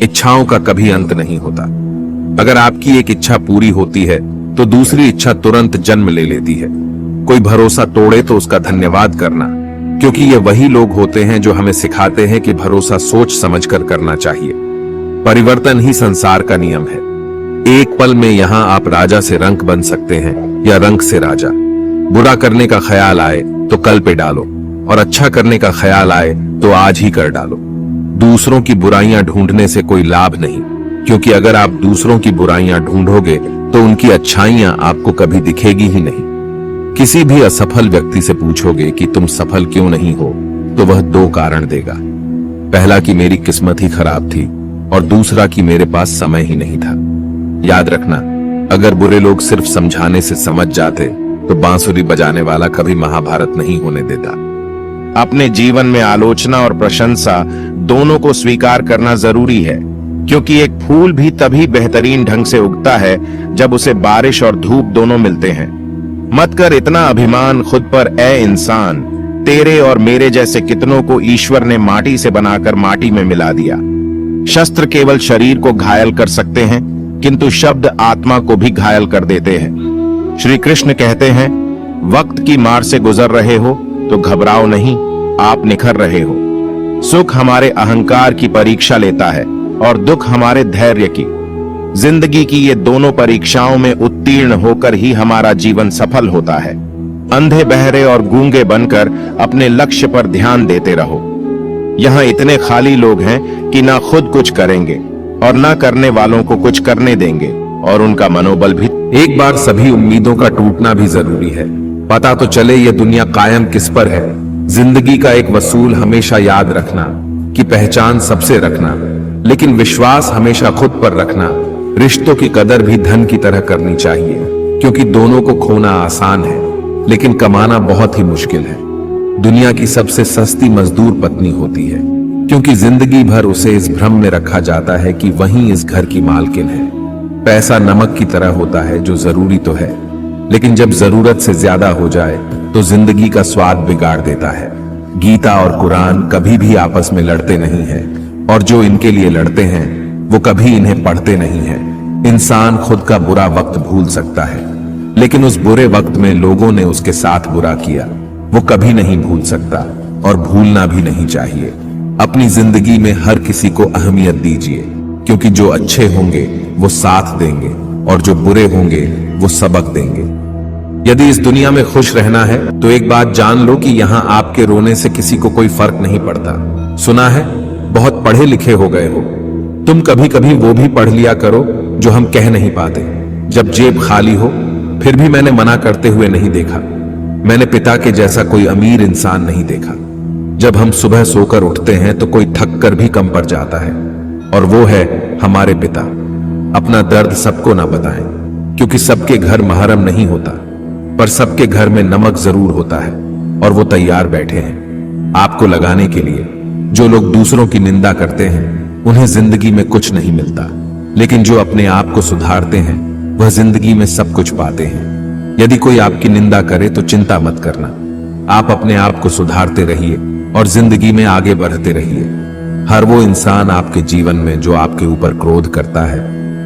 इच्छाओं का कभी अंत नहीं होता। अगर आपकी एक इच्छा पूरी होती है तो दूसरी इच्छा तुरंत जन्म ले लेती है। कोई भरोसा तोड़े तो उसका धन्यवाद करना, क्योंकि ये वही लोग होते हैं जो हमें सिखाते हैं कि भरोसा सोच समझकर करना चाहिए। परिवर्तन ही संसार का नियम है। एक पल में यहां आप राजा से रंक बन सकते हैं या रंक से राजा। बुरा करने का ख्याल आए तो कल पे डालो, और अच्छा करने का ख्याल आए तो आज ही कर डालो। दूसरों की बुराइयां ढूंढने से कोई लाभ नहीं, क्योंकि अगर आप दूसरों की बुराइयां ढूंढोगे तो उनकी अच्छाइयां आपको कभी दिखेगी ही नहीं। किसी भी असफल व्यक्ति से पूछोगे कि तुम सफल क्यों नहीं हो, तो वह दो कारण देगा। पहला कि मेरी किस्मत ही खराब थी, और दूसरा कि मेरे पास समय ही नहीं था। याद रखना, अगर बुरे लोग सिर्फ समझाने से समझ जाते तो बांसुरी बजाने वाला कभी महाभारत नहीं होने देता। अपने जीवन में आलोचना और प्रशंसा दोनों को स्वीकार करना जरूरी है, क्योंकि एक फूल भी तभी बेहतरीन ढंग से उगता है जब उसे बारिश और धूप दोनों मिलते हैं। मत कर इतना अभिमान खुद पर ए इंसान, तेरे और मेरे जैसे कितनों को ईश्वर ने माटी से बनाकर माटी में मिला दिया। शस्त्र केवल शरीर को घायल कर सकते हैं, किंतु शब्द आत्मा को भी घायल कर देते हैं। श्री कृष्ण कहते हैं, वक्त की मार से गुजर रहे हो तो घबराओ नहीं, आप निखर रहे हो। सुख हमारे अहंकार की परीक्षा लेता है और दुख हमारे धैर्य की। जिंदगी की ये दोनों परीक्षाओं में उत्तीर्ण होकर ही हमारा जीवन सफल होता है। अंधे बहरे और गूंगे बनकर अपने लक्ष्य पर ध्यान देते रहो। यहाँ इतने खाली लोग हैं कि ना खुद कुछ करेंगे और ना करने वालों को कुछ करने देंगे, और उनका मनोबल भी। एक बार सभी उम्मीदों का टूटना भी जरूरी है, पता तो चले ये दुनिया कायम किस पर है। जिंदगी का एक वसूल हमेशा याद रखना कि पहचान सबसे रखना, लेकिन विश्वास हमेशा खुद पर रखना। रिश्तों की कदर भी धन की तरह करनी चाहिए, क्योंकि दोनों को खोना आसान है लेकिन कमाना बहुत ही मुश्किल है। दुनिया की सबसे सस्ती मजदूर पत्नी होती है, क्योंकि जिंदगी भर उसे इस भ्रम में रखा जाता है कि वही इस घर की मालकिन है। पैसा नमक की तरह होता है जो जरूरी तो है, लेकिन जब जरूरत से ज्यादा हो जाए तो जिंदगी का स्वाद बिगाड़ देता है। गीता और कुरान कभी भी आपस में लड़ते नहीं है, और जो इनके लिए लड़ते हैं वो कभी इन्हें पढ़ते नहीं है। इंसान खुद का बुरा वक्त भूल सकता है, लेकिन उस बुरे वक्त में लोगों ने उसके साथ बुरा किया वो कभी नहीं भूल सकता, और भूलना भी नहीं चाहिए। अपनी जिंदगी में हर किसी को अहमियत दीजिए, क्योंकि जो अच्छे होंगे वो साथ देंगे और जो बुरे होंगे वो सबक देंगे। यदि इस दुनिया में खुश रहना है तो एक बात जान लो कि यहाँ आपके रोने से किसी को कोई फर्क नहीं पड़ता। सुना है, बहुत पढ़े लिखे हो गए हो, तुम कभी कभी वो भी पढ़ लिया करो जो हम कह नहीं पाते। जब जेब खाली हो फिर भी मैंने मना करते हुए नहीं देखा। मैंने पिता के जैसा कोई अमीर इंसान नहीं देखा। जब हम सुबह सोकर उठते हैं तो कोई थक कर भी कम पड़ जाता है, और वो है हमारे पिता। अपना दर्द सबको ना बताएं, क्योंकि सबके घर महरम नहीं होता, पर सबके घर में नमक जरूर होता है, और वो तैयार बैठे हैं आपको लगाने के लिए। जो लोग दूसरों की निंदा करते हैं उन्हें जिंदगी में कुछ नहीं मिलता, लेकिन जो अपने आप को सुधारते हैं वह जिंदगी में सब कुछ पाते हैं। यदि कोई आपकी निंदा करे तो चिंता मत करना, आप अपने आप को सुधारते रहिए और जिंदगी में आगे बढ़ते रहिए। हर वो इंसान आपके जीवन में जो आपके ऊपर क्रोध करता है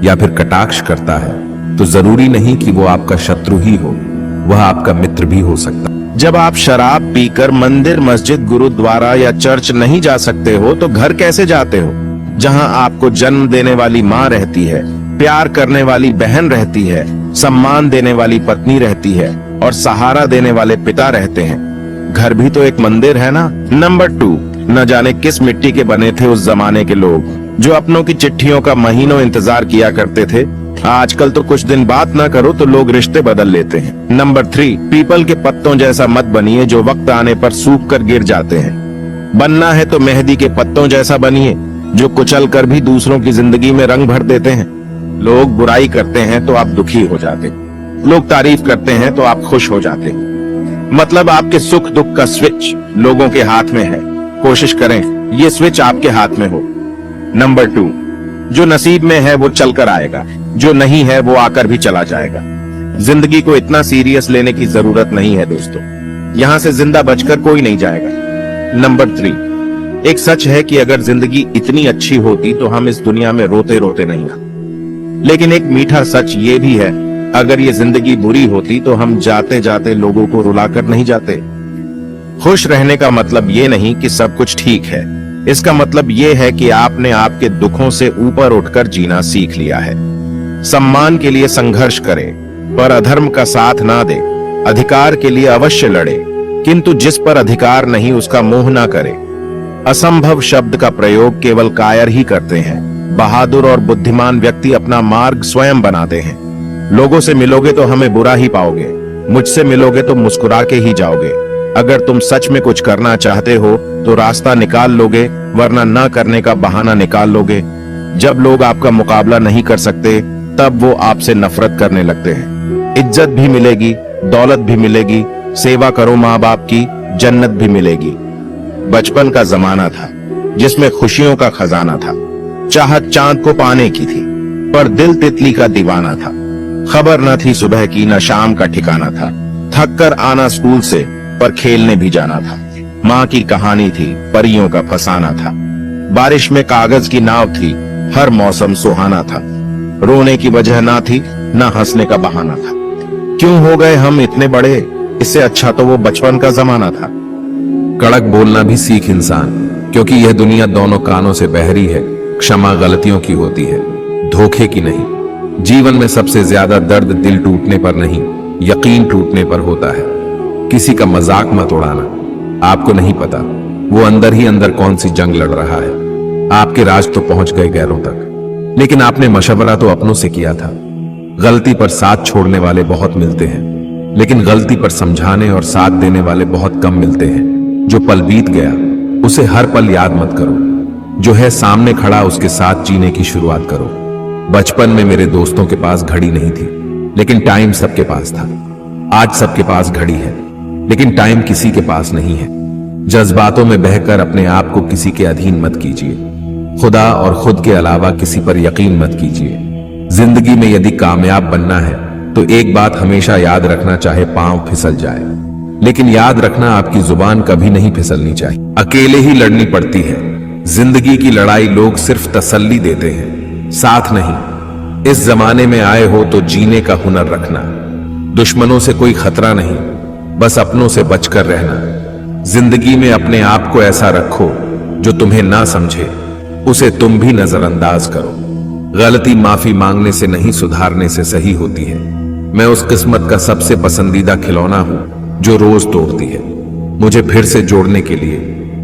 या फिर कटाक्ष करता है, तो जरूरी नहीं कि वो आपका शत्रु ही हो, वह आपका मित्र भी हो सकता है। जब आप शराब पीकर मंदिर, मस्जिद, गुरुद्वारा या चर्च नहीं जा सकते हो तो घर कैसे जाते हो, जहां आपको जन्म देने वाली माँ रहती है, प्यार करने वाली बहन रहती है, सम्मान देने वाली पत्नी रहती है और सहारा देने वाले पिता रहते हैं। घर भी तो एक मंदिर है ना। नंबर 2, न जाने किस मिट्टी के बने थे उस जमाने के लोग जो अपनों की चिट्ठियों का महीनों इंतजार किया करते थे। आजकल तो कुछ दिन बात ना करो तो लोग रिश्ते बदल लेते हैं। नंबर 3, पीपल के पत्तों जैसा मत बनिए जो वक्त आने पर सूख कर गिर जाते हैं। बनना है तो मेहंदी के पत्तों जैसा बनिए जो कुचल कर भी दूसरों की जिंदगी में रंग भर देते हैं। लोग बुराई करते हैं तो आप दुखी हो जाते, लोग तारीफ करते हैं तो आप खुश हो जाते। मतलब आपके सुख दुख का स्विच लोगों के हाथ में है। कोशिश करें ये स्विच आपके हाथ में हो। नंबर 2, जो नसीब में है वो चलकर आएगा, जो नहीं है वो आकर भी चला जाएगा। जिंदगी को इतना सीरियस लेने की जरूरत नहीं है दोस्तों, यहां से जिंदा बचकर कोई नहीं जाएगा। नंबर 3, एक सच है कि अगर जिंदगी इतनी अच्छी होती तो हम इस दुनिया में रोते रोते नहीं आते। लेकिन एक मीठा सच ये भी है, अगर ये जिंदगी बुरी होती तो हम जाते जाते लोगों को रुलाकर नहीं जाते। खुश रहने का मतलब ये नहीं कि सब कुछ ठीक है, इसका मतलब ये है कि आपने आपके दुखों से ऊपर उठकर जीना सीख लिया है। सम्मान के लिए संघर्ष करें, पर अधर्म का साथ ना दे। अधिकार के लिए अवश्य लड़े, किंतु जिस पर अधिकार नहीं उसका मोह ना करे। असंभव शब्द का प्रयोग केवल कायर ही करते हैं। बहादुर और बुद्धिमान व्यक्ति अपना मार्ग स्वयं बनाते हैं। लोगों से मिलोगे तो हमें बुरा ही पाओगे, मुझसे मिलोगे तो मुस्कुरा के ही जाओगे। अगर तुम सच में कुछ करना चाहते हो तो रास्ता निकाल लोगे, वरना ना करने का बहाना निकाल लोगे। जब लोग आपका मुकाबला नहीं कर सकते तब वो आपसे नफरत करने लगते हैं। इज्जत भी मिलेगी, दौलत भी मिलेगी, सेवा करो माँ बाप की, जन्नत भी मिलेगी। बचपन का जमाना था जिसमें खुशियों का खजाना था। चाहत चांद को पाने की थी, पर दिल तितली का दीवाना था। खबर न थी सुबह की, न शाम का ठिकाना था। थक कर आना स्कूल से, पर खेलने भी जाना था। माँ की कहानी थी, परियों का फसाना था। बारिश में कागज की नाव थी, हर मौसम सुहाना था। रोने की वजह ना थी, ना हंसने का बहाना था। क्यों हो गए हम इतने बड़े, इससे अच्छा तो वो बचपन का जमाना था। कड़क बोलना भी सीख इंसान, क्योंकि यह दुनिया दोनों कानों से बहरी है। क्षमा गलतियों की होती है, धोखे की नहीं। जीवन में सबसे ज्यादा दर्द दिल टूटने पर नहीं, यकीन टूटने पर होता है। किसी का मजाक मत उड़ाना, आपको नहीं पता वो अंदर ही अंदर कौन सी जंग लड़ रहा है। आपके राज तो पहुंच गए गैरों तक, लेकिन आपने मशवरा तो अपनों से किया था। गलती पर साथ छोड़ने वाले बहुत मिलते हैं, लेकिन गलती पर समझाने और साथ देने वाले बहुत कम मिलते हैं। जो पल बीत गया उसे हर पल याद मत करो, जो है सामने खड़ा उसके साथ जीने की शुरुआत करो। बचपन में मेरे दोस्तों के पास घड़ी नहीं थी, लेकिन टाइम सबके पास था। आज सबके पास घड़ी है, लेकिन टाइम किसी के पास नहीं है। जज्बातों में बहकर अपने आप को किसी के अधीन मत कीजिए। खुदा और खुद के अलावा किसी पर यकीन मत कीजिए। जिंदगी में यदि कामयाब बनना है तो एक बात हमेशा याद रखना, चाहे पांव फिसल जाए, लेकिन याद रखना आपकी जुबान कभी नहीं फिसलनी चाहिए। अकेले ही लड़नी पड़ती है। जिंदगी की लड़ाई लोग सिर्फ तसल्ली देते हैं, साथ नहीं। इस जमाने में आए हो तो जीने का हुनर रखना। दुश्मनों से कोई खतरा नहीं, बस अपनों से बचकर रहना। जिंदगी में अपने आप को ऐसा रखो जो तुम्हें ना समझे उसे तुम भी नजरअंदाज करो। गलती माफी मांगने से नहीं, सुधारने से सही होती है। मैं उस किस्मत का सबसे पसंदीदा खिलौना हूं जो रोज तोड़ती है। मुझे फिर से जोड़ने के लिए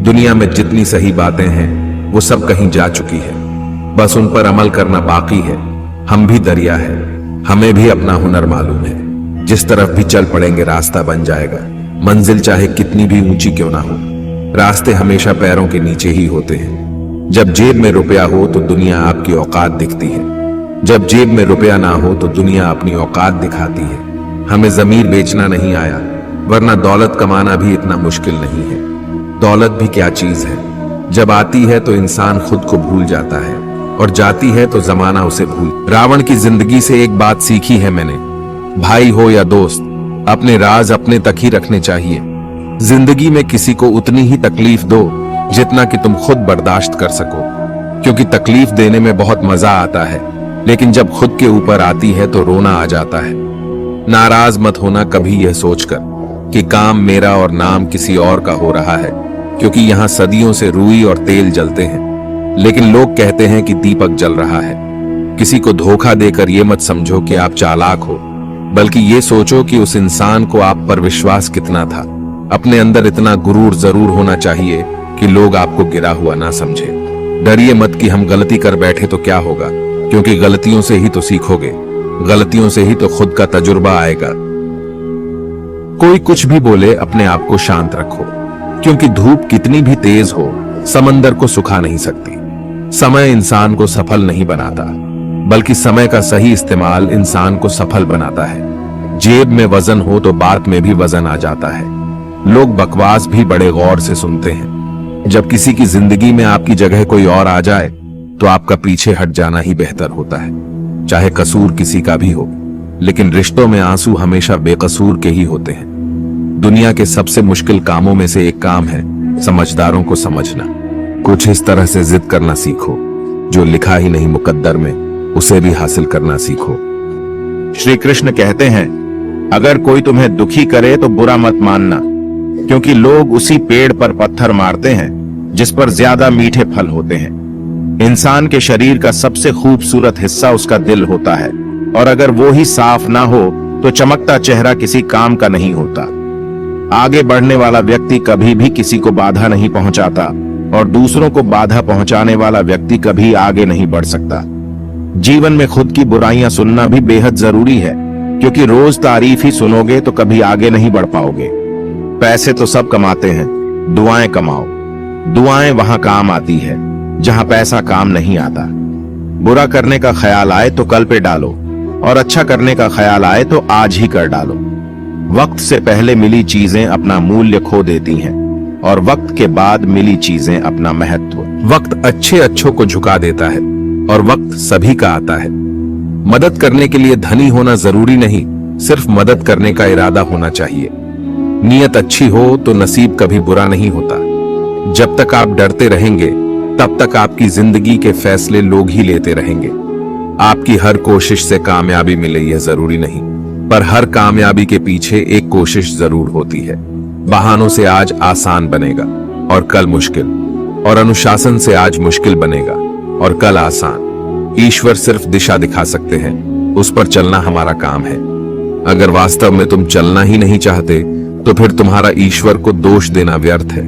दुनिया में जितनी सही बातें हैं वो सब कहीं जा चुकी है, बस उन पर अमल करना बाकी है। हम भी दरिया है, हमें भी अपना हुनर मालूम है। जिस तरफ भी चल पड़ेंगे रास्ता बन जाएगा। मंजिल चाहे कितनी भी ऊंची क्यों ना हो, रास्ते हमेशा पैरों के नीचे ही होते हैं। जब जेब में रुपया हो तो दुनिया आपकी औकात दिखती है, जब जेब में रुपया ना हो तो दुनिया अपनी औकात दिखाती है। हमें जमीर बेचना नहीं आया, वरना दौलत कमाना भी इतना मुश्किल नहीं है। दौलत भी क्या चीज है, जब आती है तो इंसान खुद को भूल जाता है और जाती है तो जमाना उसे भूल। रावण की जिंदगी से एक बात सीखी है मैंने, भाई हो या दोस्त, अपने राज अपने तक ही रखने चाहिए। जिंदगी में किसी को उतनी ही तकलीफ दो जितना कि तुम खुद बर्दाश्त कर सको, क्योंकि तकलीफ देने में बहुत मजा आता है, लेकिन जब खुद के ऊपर आती है तो रोना आ जाता है। नाराज मत होना कभी यह सोचकर कि काम मेरा और नाम किसी और का हो रहा है, क्योंकि यहाँ सदियों से रुई और तेल जलते हैं, लेकिन लोग कहते हैं कि दीपक जल रहा है। किसी को धोखा देकर यह मत समझो कि आप चालाक हो, बल्कि ये सोचो कि उस इंसान को आप पर विश्वास कितना था। अपने अंदर इतना गुरूर जरूर होना चाहिए कि लोग आपको गिरा हुआ ना समझे। डरिए मत कि हम गलती कर बैठे तो क्या होगा, क्योंकि गलतियों से ही तो सीखोगे, गलतियों से ही तो खुद का तजुर्बा आएगा। कोई कुछ भी बोले, अपने आप को शांत रखो, क्योंकि धूप कितनी भी तेज हो समंदर को सुखा नहीं सकती। समय इंसान को सफल नहीं बनाता, बल्कि समय का सही इस्तेमाल इंसान को सफल बनाता है। जेब में वजन हो तो बात में भी वजन आ जाता है। लोग बकवास भी बड़े गौर से सुनते हैं। जब किसी की जिंदगी में आपकी जगह कोई और आ जाए तो आपका पीछे हट जाना ही बेहतर होता है, चाहे कसूर किसी का भी हो। लेकिन रिश्तों में आंसू हमेशा बेकसूर के ही होते हैं। दुनिया के सबसे मुश्किल कामों में से एक काम है समझदारों को समझना। कुछ इस तरह से जिद करना सीखो, जो लिखा ही नहीं मुकद्दर में उसे भी हासिल करना सीखो। श्री कृष्ण कहते हैं, अगर कोई तुम्हें दुखी करे तो बुरा मत मानना, क्योंकि लोग उसी पेड़ पर पत्थर मारते हैं जिस पर ज्यादा मीठे फल होते हैं। इंसान के शरीर का सबसे खूबसूरत हिस्सा उसका दिल होता है, और अगर वो ही साफ ना हो तो चमकता चेहरा किसी काम का नहीं होता। आगे बढ़ने वाला व्यक्ति कभी भी किसी को बाधा नहीं पहुंचाता, और दूसरों को बाधा पहुंचाने वाला व्यक्ति कभी आगे नहीं बढ़ सकता। जीवन में खुद की बुराइयां सुनना भी बेहद जरूरी है, क्योंकि रोज तारीफ ही सुनोगे तो कभी आगे नहीं बढ़ पाओगे। पैसे तो सब कमाते हैं, दुआएं कमाओ। दुआएं वहां काम आती है जहां पैसा काम नहीं आता। बुरा करने का ख्याल आए तो कल पे डालो, और अच्छा करने का ख्याल आए तो आज ही कर डालो। वक्त से पहले मिली चीजें अपना मूल्य खो देती हैं, और वक्त के बाद मिली चीजें अपना महत्व। वक्त अच्छे अच्छों को झुका देता है, और वक्त सभी का आता है। मदद करने के लिए धनी होना जरूरी नहीं, सिर्फ मदद करने का इरादा होना चाहिए। नीयत अच्छी हो तो नसीब कभी बुरा नहीं होता। जब तक आप डरते रहेंगे तब तक आपकी जिंदगी के फैसले लोग ही लेते रहेंगे। आपकी हर कोशिश से कामयाबी मिले यह जरूरी नहीं, पर हर कामयाबी के पीछे एक कोशिश जरूर होती है। बहानों से आज आसान बनेगा और कल मुश्किल, और अनुशासन से आज मुश्किल बनेगा और कल आसान। ईश्वर सिर्फ दिशा दिखा सकते हैं, उस पर चलना हमारा काम है। अगर वास्तव में तुम चलना ही नहीं चाहते तो फिर तुम्हारा ईश्वर को दोष देना व्यर्थ है।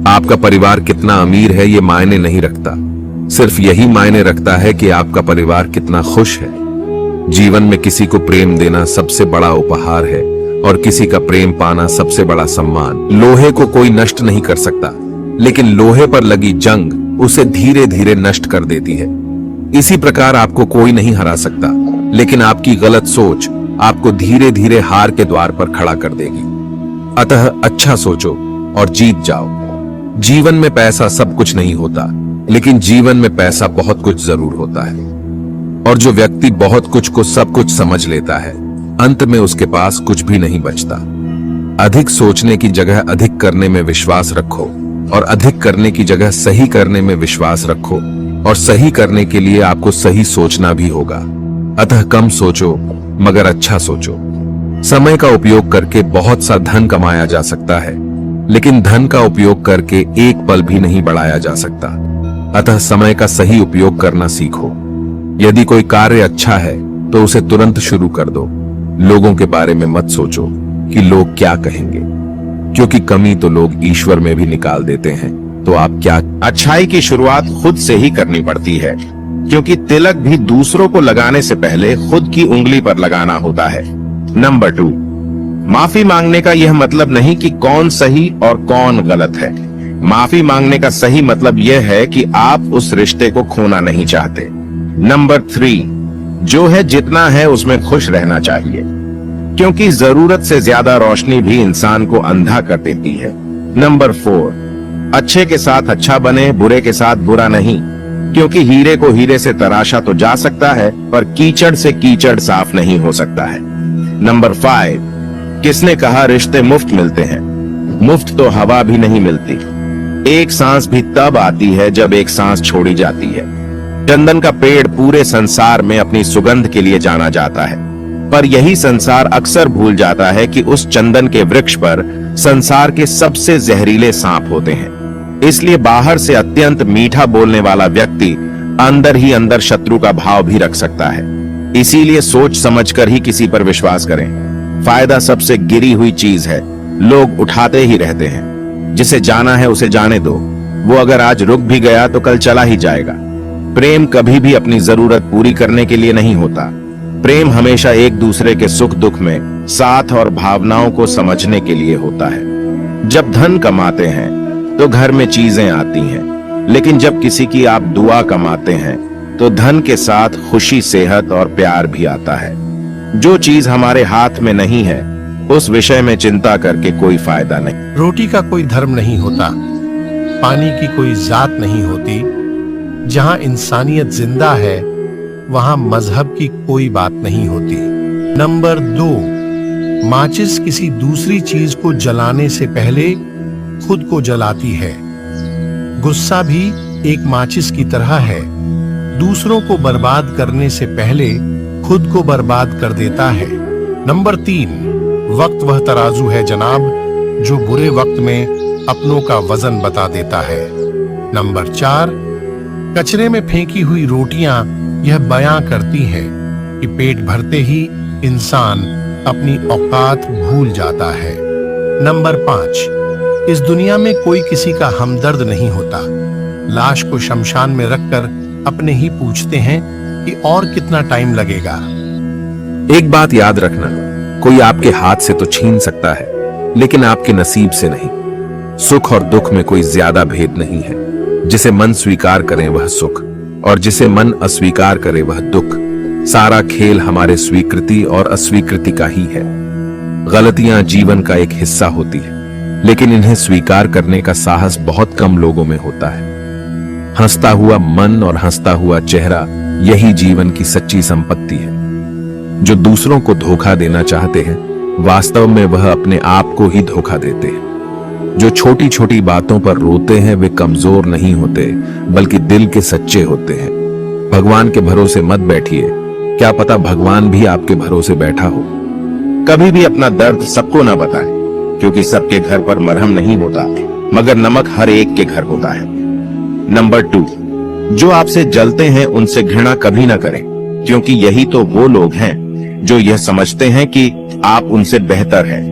आपका परिवार कितना अमीर है ये मायने नहीं रखता, सिर्फ यही मायने रखता है कि आपका परिवार कितना खुश है। जीवन में किसी को प्रेम देना सबसे बड़ा उपहार है, और किसी का प्रेम पाना सबसे बड़ा सम्मान। लोहे को कोई नष्ट नहीं कर सकता, लेकिन लोहे पर लगी जंग उसे धीरे धीरे नष्ट कर देती है। इसी प्रकार आपको कोई नहीं हरा सकता, लेकिन आपकी गलत सोच आपको धीरे धीरे हार के द्वार पर खड़ा कर देगी। अतः अच्छा सोचो और जीत जाओ। जीवन में पैसा सब कुछ नहीं होता, लेकिन जीवन में पैसा बहुत कुछ जरूर होता है। और जो व्यक्ति बहुत कुछ को सब कुछ समझ लेता है, अंत में उसके पास कुछ भी नहीं बचता। अधिक सोचने की जगह अधिक करने में विश्वास रखो, और अधिक करने की जगह सही करने में विश्वास रखो, और सही करने के लिए आपको सही सोचना भी होगा। अतः कम सोचो मगर अच्छा सोचो। समय का उपयोग करके बहुत सा धन कमाया जा सकता है, लेकिन धन का उपयोग करके एक पल भी नहीं बढ़ाया जा सकता। अतः समय का सही उपयोग करना सीखो। यदि कोई कार्य अच्छा है तो उसे तुरंत शुरू कर दो। लोगों के बारे में मत सोचो कि लोग क्या कहेंगे, क्योंकि कमी तो लोग ईश्वर में भी निकाल देते हैं। तो आप क्या। अच्छाई की शुरुआत खुद से ही करनी पड़ती है, क्योंकि तिलक भी दूसरों को लगाने से पहले खुद की उंगली पर लगाना होता है। नंबर 2, माफी मांगने का यह मतलब नहीं कि कौन सही और कौन गलत है। माफी मांगने का सही मतलब यह है कि आप उस रिश्ते को खोना नहीं चाहते। नंबर 3, जो है जितना है उसमें खुश रहना चाहिए, क्योंकि जरूरत से ज्यादा रोशनी भी इंसान को अंधा कर देती है। नंबर 4, अच्छे के साथ अच्छा बने, बुरे के साथ बुरा नहीं, क्योंकि हीरे को हीरे से तराशा तो जा सकता है, पर कीचड़ से कीचड़ साफ नहीं हो सकता है। नंबर 5, किसने कहा रिश्ते मुफ्त मिलते हैं? मुफ्त तो हवा भी नहीं मिलती। एक सांस भी तब आती है जब एक सांस छोड़ी जाती है। चंदन का पेड़ पूरे संसार में अपनी सुगंध के लिए जाना जाता है, पर यही संसार अक्सर भूल जाता है कि उस चंदन के वृक्ष पर संसार के सबसे जहरीले सांप होते हैं। इसलिए बाहर से अत्यंत मीठा बोलने वाला व्यक्ति अंदर ही अंदर शत्रु का भाव भी रख सकता है। इसीलिए सोच समझकर ही किसी पर विश्वास करें। फायदा सबसे गिरी हुई चीज है, लोग उठाते ही रहते हैं। जिसे जाना है उसे जाने दो, वो अगर आज रुक भी गया तो कल चला ही जाएगा। प्रेम कभी भी अपनी जरूरत पूरी करने के लिए नहीं होता। प्रेम हमेशा एक दूसरे के सुख दुख में साथ और भावनाओं को समझने के लिए होता है। जब धन कमाते हैं तो घर में चीजें आती हैं, लेकिन जब किसी की आप दुआ कमाते हैं तो धन के साथ खुशी, सेहत और प्यार भी आता है। जो चीज हमारे हाथ में नहीं है उस विषय में चिंता करके कोई फायदा नहीं। रोटी का कोई धर्म नहीं होता, पानी की कोई जात नहीं होती। जहां इंसानियत जिंदा है वहां मजहब की कोई बात नहीं होती। नंबर 2, माचिस किसी दूसरी चीज को जलाने से पहले खुद को जलाती है। गुस्सा भी एक माचिस की तरह है, दूसरों को बर्बाद करने से पहले खुद को बर्बाद कर देता है। नंबर 3, वक्त वह तराजू है जनाब जो बुरे वक्त में अपनों का वजन बता देता है। नंबर 4, कचरे में फेंकी हुई रोटियां यह बयां करती है कि पेट भरते ही इंसान अपनी औकात भूल जाता है। नंबर 5, इस दुनिया में कोई किसी का हमदर्द नहीं होता। लाश को शमशान में रखकर अपने ही पूछते हैं कि और कितना टाइम लगेगा। एक बात याद रखना, कोई आपके हाथ से तो छीन सकता है, लेकिन आपके नसीब से नहीं। सुख और दुख में कोई ज्यादा भेद नहीं है। जिसे मन स्वीकार करे वह सुख, और जिसे मन अस्वीकार करे वह दुख। सारा खेल हमारे स्वीकृति और अस्वीकृति का ही है। गलतियां जीवन का एक हिस्सा होती है, लेकिन इन्हें स्वीकार करने का साहस बहुत कम लोगों में होता है। हंसता हुआ मन और हंसता हुआ चेहरा, यही जीवन की सच्ची संपत्ति है। जो दूसरों को धोखा देना चाहते हैं, वास्तव में वह अपने आप को ही धोखा देते हैं। जो छोटी छोटी बातों पर रोते हैं वे कमजोर नहीं होते, बल्कि दिल के सच्चे होते हैं। भगवान के भरोसे मत बैठिए, क्या पता भगवान भी आपके भरोसे बैठा हो। कभी भी अपना दर्द सबको ना बताएं, क्योंकि सबके घर पर मरहम नहीं होता, मगर नमक हर एक के घर होता है। नंबर 2, जो आपसे जलते हैं उनसे घृणा कभी ना करें, क्योंकि यही तो वो लोग हैं जो यह समझते हैं कि आप उनसे बेहतर हैं।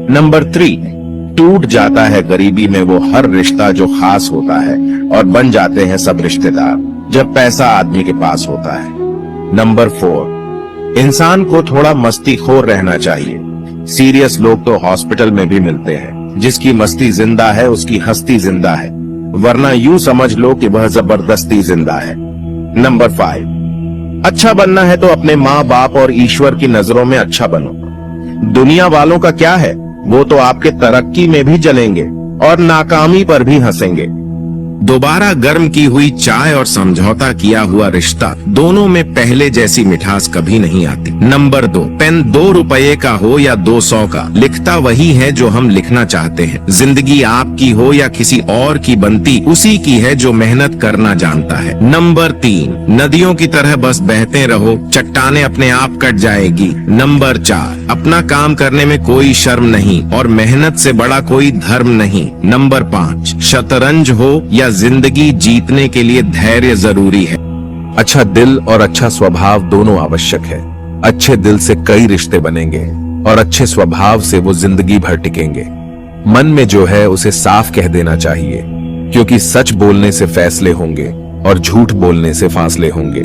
नंबर 3, टूट जाता है गरीबी में वो हर रिश्ता जो खास होता है, और बन जाते हैं सब रिश्तेदार जब पैसा आदमी के पास होता है। नंबर 4, इंसान को थोड़ा मस्तीखोर रहना चाहिए। सीरियस लोग तो हॉस्पिटल में भी मिलते हैं। जिसकी मस्ती जिंदा है उसकी हस्ती जिंदा है, वरना यूं समझ लो कि वह जबरदस्ती जिंदा है। नंबर 5, अच्छा बनना है तो अपने माँ बाप और ईश्वर की नजरों में अच्छा बनो। दुनिया वालों का क्या है, वो तो आपके तरक्की में भी जलेंगे और नाकामी पर भी हंसेंगे। दोबारा गर्म की हुई चाय और समझौता किया हुआ रिश्ता, दोनों में पहले जैसी मिठास कभी नहीं आती। नंबर 2, पेन 2 रुपये का हो या 200 का, लिखता वही है जो हम लिखना चाहते हैं। जिंदगी आपकी हो या किसी और की, बनती उसी की है जो मेहनत करना जानता है। नंबर 3, नदियों की तरह बस बहते रहो, चट्टाने अपने आप कट जाएगी। नंबर 4, अपना काम करने में कोई शर्म नहीं और मेहनत से बड़ा कोई धर्म नहीं। नंबर 5, शतरंज हो या जिंदगी जीतने के लिए धैर्य जरूरी है। अच्छा दिल और अच्छा स्वभाव दोनों आवश्यक है। अच्छे दिल से कई रिश्ते बनेंगे और अच्छे स्वभाव से वो जिंदगी भर टिकेंगे। मन में जो है उसे साफ कह देना चाहिए, क्योंकि सच बोलने से फैसले होंगे और झूठ बोलने से फासले होंगे।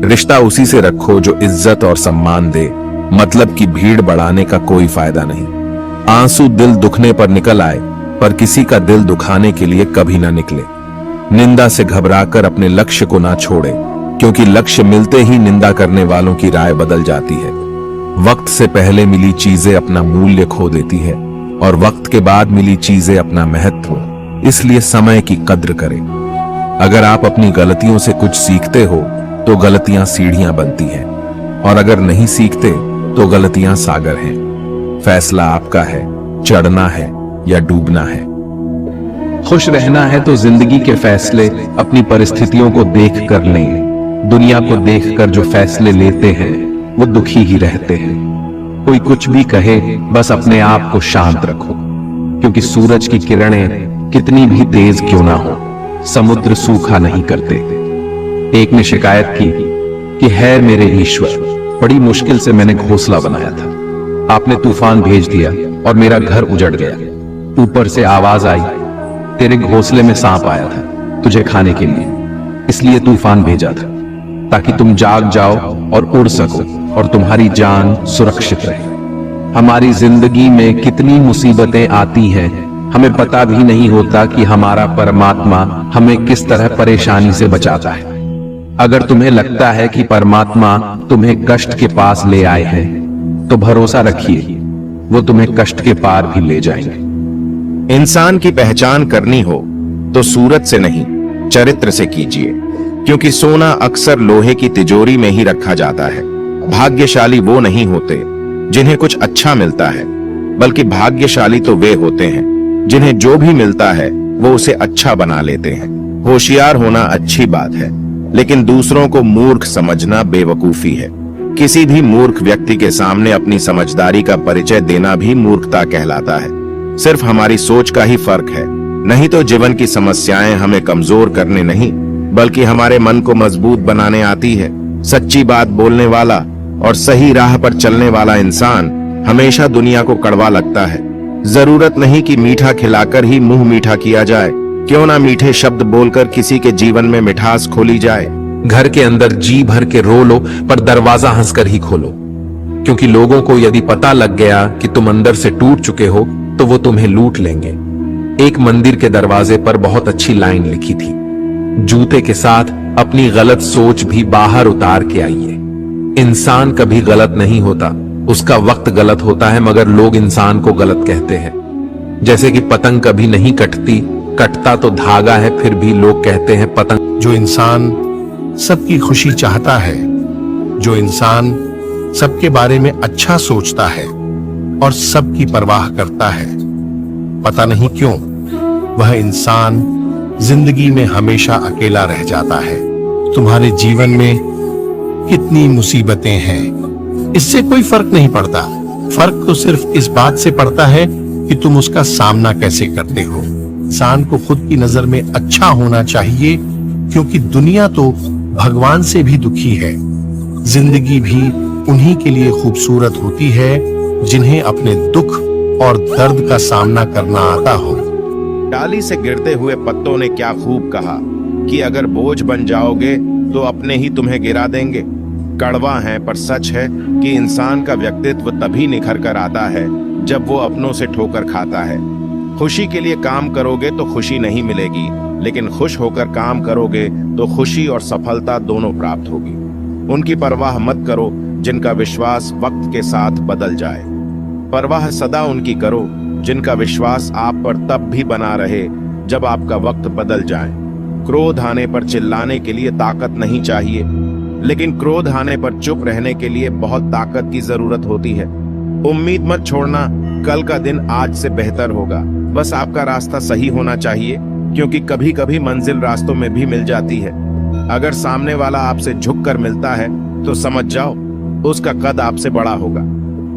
रिश्ता उसी से रखो जो इज्जत और सम्मान दे, मतलब की भीड़ बढ़ाने का कोई फायदा नहीं। आंसू दिल दुखने पर निकल आए, पर किसी का दिल दुखाने के लिए कभी ना निकले। निंदा से घबराकर अपने लक्ष्य को ना छोड़े, क्योंकि लक्ष्य मिलते ही निंदा करने वालों की राय बदल जाती है। वक्त से पहले मिली चीजें अपना मूल्य खो देती है, और वक्त के बाद मिली चीजें अपना महत्व। इसलिए समय की कद्र करें। अगर आप अपनी गलतियों से कुछ सीखते हो तो गलतियां सीढ़ियां बनती हैं, और अगर नहीं सीखते तो गलतियां सागर हैं। फैसला आपका है, चढ़ना है या डूबना है। खुश रहना है तो जिंदगी के फैसले अपनी परिस्थितियों को देख कर लें। दुनिया को देखकर जो फैसले लेते हैं वो दुखी ही रहते हैं। कोई कुछ भी कहे, बस अपने आप को शांत रखो, क्योंकि सूरज की किरणें कितनी भी तेज क्यों ना हो, समुद्र सूखा नहीं करते। एक ने शिकायत की कि है मेरे ईश्वर, बड़ी मुश्किल से मैंने घोंसला बनाया था, आपने तूफान भेज दिया और मेरा घर उजड़ गया। ऊपर से आवाज आई, तेरे घोंसले में सांप आया था तुझे खाने के लिए, इसलिए तूफान भेजा था, ताकि तुम जाग जाओ और उड़ सको और तुम्हारी जान सुरक्षित रहे। हमारी जिंदगी में कितनी मुसीबतें आती हैं, हमें पता भी नहीं होता कि हमारा परमात्मा हमें किस तरह परेशानी से बचाता है। अगर तुम्हें लगता है कि परमात्मा तुम्हें कष्ट के पास ले आए हैं, तो भरोसा रखिए वो तुम्हें कष्ट के पार भी ले जाएंगे। इंसान की पहचान करनी हो तो सूरत से नहीं, चरित्र से कीजिए, क्योंकि सोना अक्सर लोहे की तिजोरी में ही रखा जाता है। भाग्यशाली वो नहीं होते जिन्हें कुछ अच्छा मिलता है, बल्कि भाग्यशाली तो वे होते हैं जिन्हें जो भी मिलता है वो उसे अच्छा बना लेते हैं। होशियार होना अच्छी बात है, लेकिन दूसरों को मूर्ख समझना बेवकूफी है। किसी भी मूर्ख व्यक्ति के सामने अपनी समझदारी का परिचय देना भी मूर्खता कहलाता है। सिर्फ हमारी सोच का ही फर्क है, नहीं तो जीवन की समस्याएं हमें कमजोर करने नहीं, बल्कि हमारे मन को मजबूत बनाने आती है। सच्ची बात बोलने वाला और सही राह पर चलने वाला इंसान हमेशा दुनिया को कड़वा लगता है। जरूरत नहीं कि मीठा खिलाकर ही मुंह मीठा किया जाए, क्यों ना मीठे शब्द बोलकर किसी के जीवन में मिठास खोली जाए। घर के अंदर जी भर के रो लो, पर दरवाजा हंसकर ही खोलो, क्योंकि लोगों को यदि पता लग गया कि तुम अंदर से टूट चुके हो तो वो तुम्हें लूट लेंगे। एक मंदिर के दरवाजे पर बहुत अच्छी लाइन लिखी थी, जूते के साथ अपनी गलत सोच भी बाहर उतार के आइए। इंसान कभी गलत नहीं होता, उसका वक्त गलत होता है, मगर लोग इंसान को गलत कहते हैं। जैसे कि पतंग कभी नहीं कटती, कटता तो धागा है, फिर भी लोग कहते हैं पतंग। जो इंसान सबकी खुशी चाहता है, जो इंसान सबके बारे में अच्छा सोचता है और सबकी परवाह करता है, पता नहीं क्यों वह इंसान जिंदगी में हमेशा अकेला रह जाता है। तुम्हारे जीवन में कितनी मुसीबतें हैं, इससे कोई फर्क नहीं पड़ता। फर्क तो सिर्फ इस बात से पड़ता है कि तुम उसका सामना कैसे करते हो। इंसान को खुद की नजर में अच्छा होना चाहिए, क्योंकि दुनिया तो भगवान से भी दुखी है। जिंदगी भी उन्हीं के लिए खूबसूरत होती है जिन्हें अपने दुख और दर्द का सामना करना आता हो। डाली से गिरते हुए पत्तों ने क्या खूब कहा कि अगर बोझ बन जाओगे तो अपने ही तुम्हें गिरा देंगे। कड़वा है पर सच है कि इंसान का व्यक्तित्व तभी निखर कर आता है जब वो अपनों से ठोकर खाता है। खुशी के लिए काम करोगे तो खुशी नहीं मिलेगी, लेकिन खुश होकर काम करोगे तो खुशी और सफलता दोनों प्राप्त होगी। उनकी परवाह मत करो जिनका विश्वास वक्त के साथ बदल जाए। परवाह सदा उनकी करो जिनका विश्वास आप पर तब भी बना रहे जब आपका वक्त बदल जाए। क्रोध आने पर चिल्लाने के लिए ताकत नहीं चाहिए, लेकिन क्रोध आने पर चुप रहने के लिए बहुत ताकत की जरूरत होती है। उम्मीद मत छोड़ना, कल का दिन आज से बेहतर होगा। बस आपका रास्ता सही होना चाहिए, क्योंकि कभी कभी मंजिल रास्तों में भी मिल जाती है। अगर सामने वाला आपसे झुक कर मिलता है तो समझ जाओ उसका कद आपसे बड़ा होगा।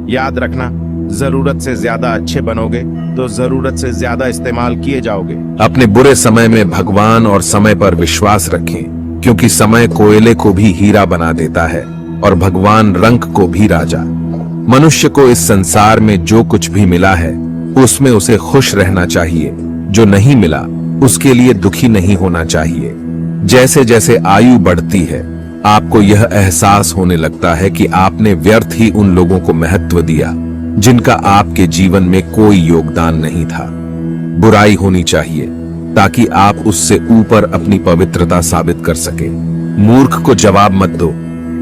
याद रखना, जरूरत से ज्यादा अच्छे बनोगे तो जरूरत से ज्यादा इस्तेमाल किए जाओगे। अपने बुरे समय में भगवान और समय पर विश्वास रखें, क्योंकि समय कोयले को भी हीरा बना देता है और भगवान रंक को भी राजा। मनुष्य को इस संसार में जो कुछ भी मिला है उसमें उसे खुश रहना चाहिए, जो नहीं मिला उसके लिए दुखी नहीं होना चाहिए। जैसे जैसे आयु बढ़ती है आपको यह एहसास होने लगता है कि आपने व्यर्थ ही उन लोगों को महत्व दिया जिनका आपके जीवन में कोई योगदान नहीं था। बुराई होनी चाहिए ताकि आप उससे ऊपर अपनी पवित्रता साबित कर सके। मूर्ख को जवाब मत दो,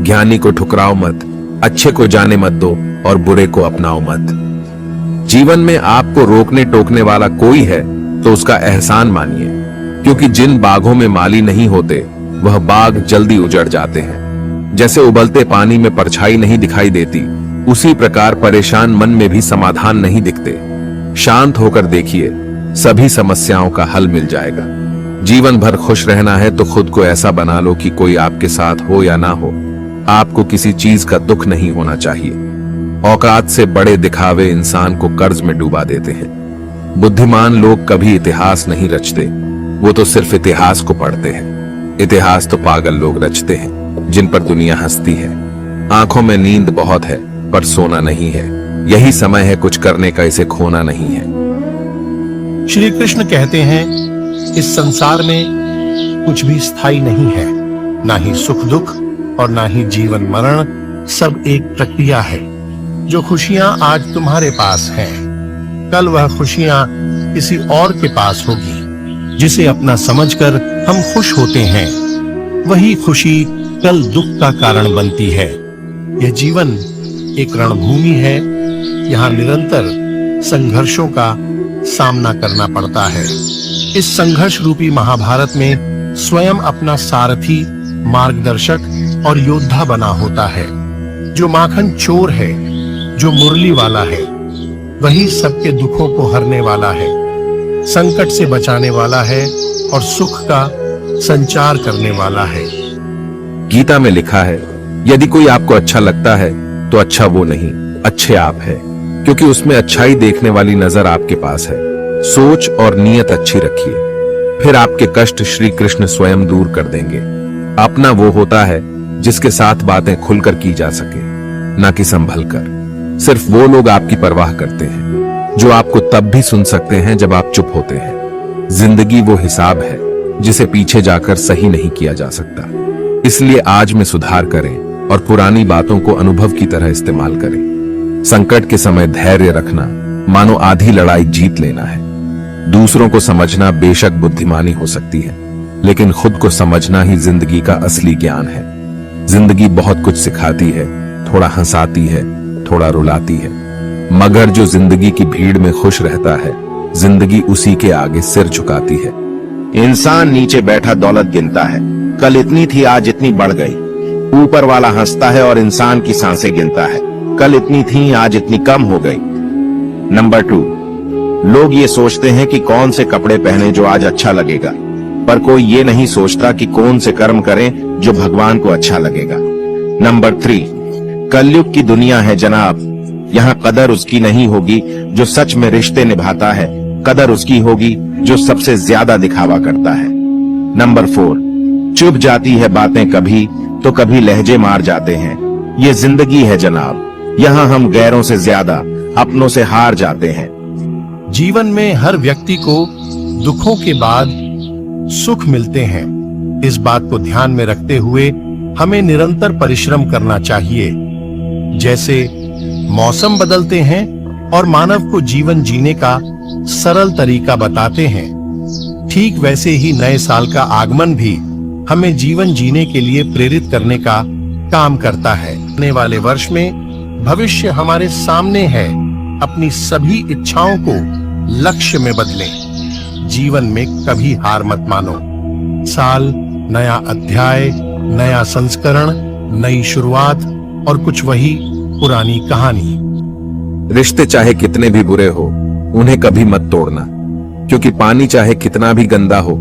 ज्ञानी को ठुकराओ मत, अच्छे को जाने मत दो और बुरे को अपनाओ मत। जीवन में आपको रोकने टोकने वाला कोई है तो उसका एहसान मानिए, क्योंकि जिन बागों में माली नहीं होते वह बाग जल्दी उजड़ जाते हैं। जैसे उबलते पानी में परछाई नहीं दिखाई देती, उसी प्रकार परेशान मन में भी समाधान नहीं दिखते। शांत होकर देखिए, सभी समस्याओं का हल मिल जाएगा। जीवन भर खुश रहना है तो खुद को ऐसा बना लो कि कोई आपके साथ हो या ना हो, आपको किसी चीज का दुख नहीं होना चाहिए। औकात से बड़े दिखावे इंसान को कर्ज में डुबा देते हैं। बुद्धिमान लोग कभी इतिहास नहीं रचते, वो तो सिर्फ इतिहास को पढ़ते हैं। इतिहास तो पागल लोग रचते हैं जिन पर दुनिया हंसती है। आंखों में नींद बहुत है पर सोना नहीं है। यही समय है कुछ करने का, इसे खोना नहीं है। श्री कृष्ण कहते हैं, इस संसार में कुछ भी स्थायी नहीं है, ना ही सुख दुख और ना ही जीवन मरण। सब एक प्रक्रिया है। जो खुशियां आज तुम्हारे पास हैं, कल वह खुशियां किसी और के पास होगी। जिसे अपना समझकर हम खुश होते हैं, वही खुशी कल दुख का कारण बनती है। यह जीवन एक रणभूमि है, यहाँ निरंतर संघर्षों का सामना करना पड़ता है। इस संघर्ष रूपी महाभारत में स्वयं अपना सारथी, मार्गदर्शक और योद्धा बना होता है। जो माखन चोर है, जो मुरली वाला है, वही सबके दुखों को हरने वाला है, संकट से बचाने वाला है और सुख का संचार करने वाला है। गीता में लिखा है, यदि कोई आपको अच्छा लगता है तो अच्छा वो नहीं, अच्छे आप है, क्योंकि उसमें अच्छाई देखने वाली नजर आपके पास है। सोच और नीयत अच्छी रखिए, फिर आपके कष्ट श्री कृष्ण स्वयं दूर कर देंगे। अपना वो होता है जिसके साथ बातें खुलकर की जा सके, ना कि संभल कर। सिर्फ वो लोग आपकी परवाह करते हैं जो आपको तब भी सुन सकते हैं जब आप चुप होते हैं। जिंदगी वो हिसाब है जिसे पीछे जाकर सही नहीं किया जा सकता। इसलिए आज में सुधार करें और पुरानी बातों को अनुभव की तरह इस्तेमाल करें। संकट के समय धैर्य रखना मानो आधी लड़ाई जीत लेना है। दूसरों को समझना बेशक बुद्धिमानी हो सकती है, लेकिन खुद को समझना ही जिंदगी का असली ज्ञान है। जिंदगी बहुत कुछ सिखाती है, थोड़ा हंसाती है, थोड़ा रुलाती है, मगर जो जिंदगी की भीड़ में खुश रहता है, जिंदगी उसी के आगे सिर झुकाती है। इंसान नीचे बैठा दौलत गिनता है, कल इतनी थी आज इतनी बढ़ गई। ऊपर वाला हंसता है और इंसान की सांसें गिनता है, कल इतनी थी आज इतनी कम हो गई। नंबर 2, लोग ये सोचते हैं कि कौन से कपड़े पहने जो आज अच्छा लगेगा, पर कोई ये नहीं सोचता कि कौन से कर्म करें जो भगवान को अच्छा लगेगा। नंबर 3, कलयुग की दुनिया है जनाब, यहाँ कदर उसकी नहीं होगी जो सच में रिश्ते निभाता है, कदर उसकी होगी जो सबसे ज्यादा दिखावा करता है। नंबर 4, चुप जाती है बातें कभी तो कभी लहजे मार जाते हैं। ये जिंदगी है जनाब, यहाँ हम गैरों से ज्यादा अपनों से हार जाते हैं। जीवन में हर व्यक्ति को दुखों के बाद सुख मिलते हैं। इस बात को ध्यान में रखते हुए हमें निरंतर परिश्रम करना चाहिए। जैसे मौसम बदलते हैं और मानव को जीवन जीने का सरल तरीका बताते हैं, ठीक वैसे ही नए साल का आगमन भी हमें जीवन जीने के लिए प्रेरित करने का काम करता है। आने वाले वर्ष में भविष्य हमारे सामने है। अपनी सभी इच्छाओं को लक्ष्य में बदलें। जीवन में कभी हार मत मानो। साल, नया अध्याय, नया संस्करण, नई शुरुआत और कुछ वही पुरानी कहानी। रिश्ते चाहे कितने भी बुरे हो, उन्हें कभी मत तोड़ना, क्योंकि पानी चाहे कितना भी गंदा हो,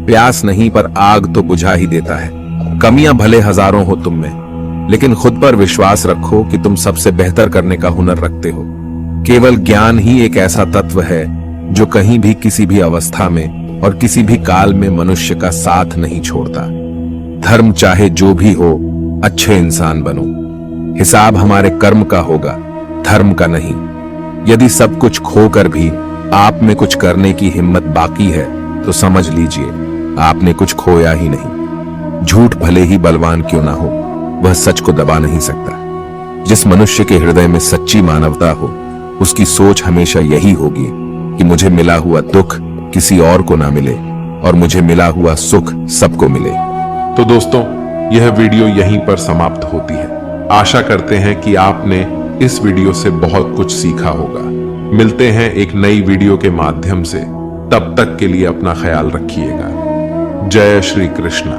प्यास नहीं पर आग तो बुझा ही देता है। कमियां भले हजारों हो तुम में, लेकिन खुद पर विश्वास रखो कि तुम सबसे बेहतर करने का हुनर रखते हो। केवल ज्ञान ही एक ऐसा तत्व है जो कहीं भी किसी भी अवस्था में और किसी भी काल में मनुष्य का साथ नहीं छोड़ता। धर्म चाहे जो भी हो, अच्छे इंसान बनो। हिसाब हमारे कर्म का होगा, धर्म का नहीं। यदि सब कुछ खोकर भी आप में कुछ करने की हिम्मत बाकी है तो समझ लीजिए आपने कुछ खोया ही नहीं। झूठ भले ही बलवान क्यों ना हो, वह सच को दबा नहीं सकता। जिस मनुष्य के हृदय में सच्ची मानवता हो, उसकी सोच हमेशा यही होगी कि मुझे मिला हुआ दुख किसी और को ना मिले और मुझे मिला हुआ सुख सबको मिले। तो दोस्तों, यह वीडियो यहीं पर समाप्त होती है। आशा करते हैं कि आपने इस वीडियो से बहुत कुछ सीखा होगा। मिलते हैं एक नई वीडियो के माध्यम से। तब तक के लिए अपना ख्याल रखिएगा। जय श्री कृष्ण।